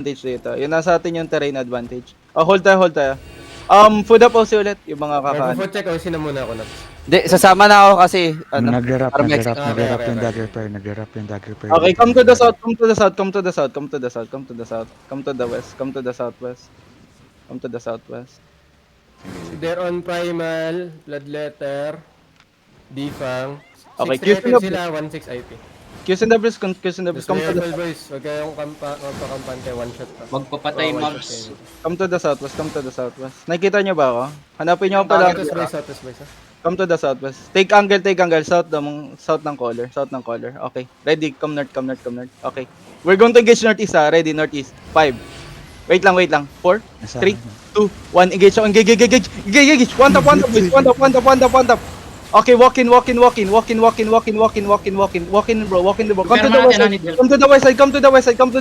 advantage dito. Yun nasa atin yung terrain advantage. Hold tayo, hold tayo. Food up aussi ulit, yung mga kakaan. Mag-foot check o sino muna ako, Naps? Di, sasama na ako kasi, ano, Nag-rap Armex. yung dagger pair, nag-rap yung dagger pair. Okay, come to the south, come to the south, come to the south, come to the south, come to the south, come to the west, come to the southwest. Come to the southwest. They're on Primal, Bloodletter, Defang. Okay, 6 Houston triples up. sila, 1-6 IP. Q's in the breeze, Q's in the breeze, Just come to the careful boys, huwag kayong magpakampante, one shot pa. Magpapatay, Oh, one mobs. shot, come to the southwest, come to the southwest. Nakikita nyo ba ako? Hanapin nyo ako pala. Southwest boys, southwest boys. Come to the southwest. Take angle, south ng color, south ng color. Okay, ready, come north, come north, come north. Okay. We're going to engage northeast ready, northeast. 5. Wait lang. 4, 3, 2, 1, engage, engage. One tap, boys. One tap. Okay, walk in, bro. Walk in, bro. Come to the west side. Come to the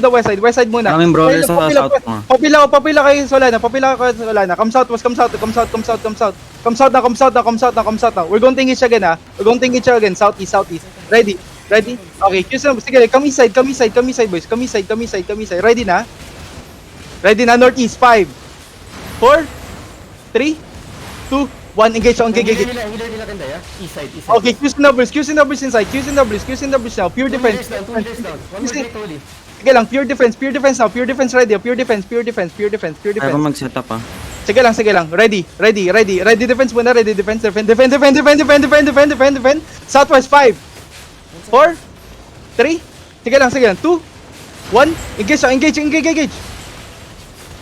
west side. West side muna. Maraming brawlers sa south mo. Papila kayo Solana. Come south. Come south na. We're going to engage again, southeast. Ready. Okay, sige, come east side, boys. Come east side. Ready na, northeast. 5, 4, 3, 2, 1, engage. Healer nila kanda, yeah? East side. Okay, Q's in numbers inside. Q's in numbers now. Pure defense. 2 healers down. One more great holy. Sige lang, pure defense now. Pure defense ready. Pure defense. Ayaw ko mag-setup ah. Sige lang. Ready. Ready defense muna. Defend. Southwest 5, 4, 3. Sige lang. 2, 1. Engage.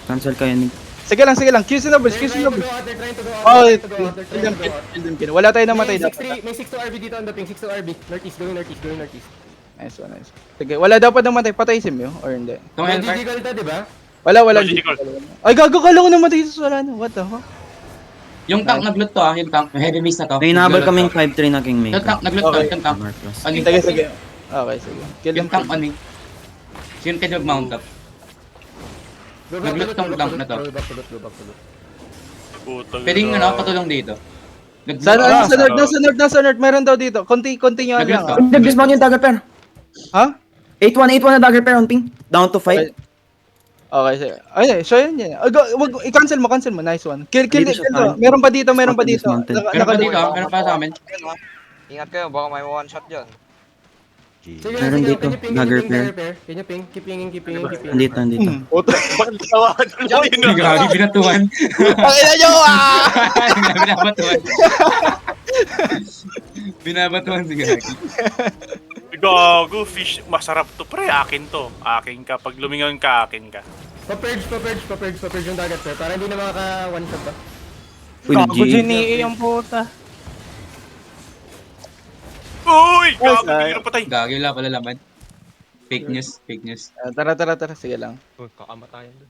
Cancel kayo ni. Sige lang. Q's in numbers. They're trying to go Oh, out. They're trying to go out. kill. Wala tayo namatay May dapat. 6 to RB dito on the ping. 6 to RB. Northeast, going northeast. Nice one. Sige, wala dapat namatay. Patay sim yo or hindi. Tumel, GG goal to, di ba? Wala. Logical. Ay, gago, kala ko namatay sa Solana. What the fuck? yung tank naglut to yung tank, yung heavy miss na to. May nabal kaming 5-3 na King Yung tank, Maker. naglut to, Okay. yung tank. Armor plus. Ano Sige. Okay, sige. Kill yung tank, ano yung... Sino kayo nag-mount up? Go Nag-loot tong dump na to. Go back to loot. Putang Pwedeng ina. patulong dito. Nasa north, meron daw dito. Continue lang. Nag-loot to. Nag-dismount yung dagger pair. Ha? 8-1 na dagger pair on ping. Down to 5. Okay, sige. Ay, so yun. Wag i-cancel mo. Nice one. Kill. Dito siya tayo. Meron pa dito. Meron pa dito, meron pa sa amin. Ingat kayo, baka may one shot dyan. Sige, Meron dito, dagger pair. Can you ping? Keep pinging. Nandito. Bakit tawagan mo yun? Grabe, binatuan. Pakina nyo Binabatuan. Binabatuan si Gagi. Gago, fish. Masarap to pre. Akin to. Akin ka. Pag lumingon ka, akin ka. Pa-purge yung dagat sir. Para hindi na makaka one shot ba? Uy, nag-G. yung puta. Uy! Gago, Nice, hindi na patay. Gagi, wala pala laman. Fake news. Tara. Sige lang. Uy, kakamatayan dun.